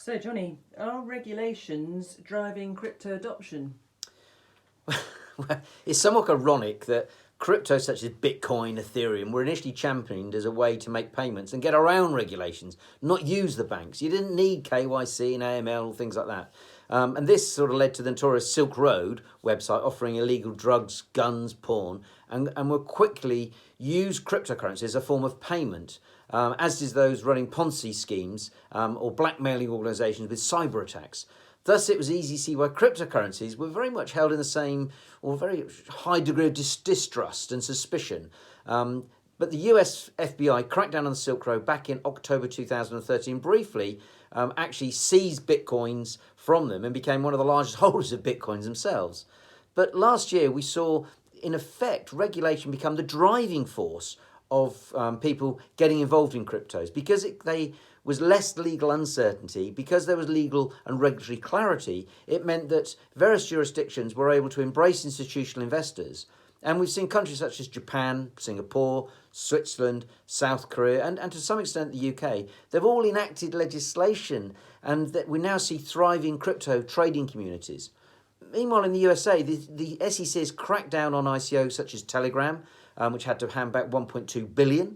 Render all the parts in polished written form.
So, Johnny, are regulations driving crypto adoption? Well, it's somewhat ironic that crypto such as Bitcoin, Ethereum were initially championed as a way to make payments and get around regulations, not use the banks. You didn't need KYC and AML, things like that. And this sort of led to the notorious Silk Road website offering illegal drugs, guns, porn, and will quickly use cryptocurrency as a form of payment, as did those running Ponzi schemes or blackmailing organisations with cyber attacks. Thus, it was easy to see why cryptocurrencies were very much held in the same or very high degree of distrust and suspicion. But the US FBI cracked down on the Silk Road back in October 2013, briefly actually seized Bitcoins from them and became one of the largest holders of Bitcoins themselves. But last year, we saw, in effect, regulation become the driving force of people getting involved in cryptos because they was less legal uncertainty, because there was legal and regulatory clarity. It meant that various jurisdictions were able to embrace institutional investors. And we've seen countries such as Japan, Singapore, Switzerland, South Korea, and to some extent the UK, they've all enacted legislation, and that we now see thriving crypto trading communities. Meanwhile, in the USA, the SEC has cracked down on ICOs such as Telegram, which had to hand back 1.2 billion.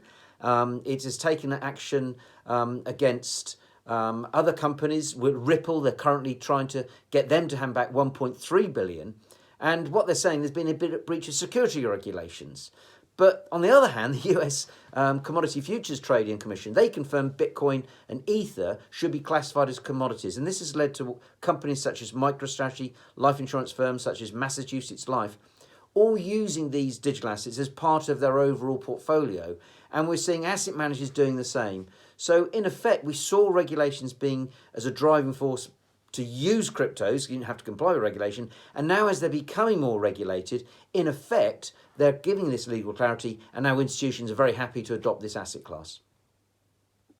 It has taken action against other companies. With Ripple, they're currently trying to get them to hand back 1.3 billion. And what they're saying, there's been a bit of breach of security regulations. But on the other hand, the US Commodity Futures Trading Commission, they confirmed Bitcoin and Ether should be classified as commodities. And this has led to companies such as MicroStrategy, life insurance firms such as Massachusetts Life, all using these digital assets as part of their overall portfolio. And we're seeing asset managers doing the same. So in effect, we saw regulations being as a driving force to use cryptos. You didn't have to comply with regulation. And now as they're becoming more regulated, in effect, they're giving this legal clarity. And now institutions are very happy to adopt this asset class.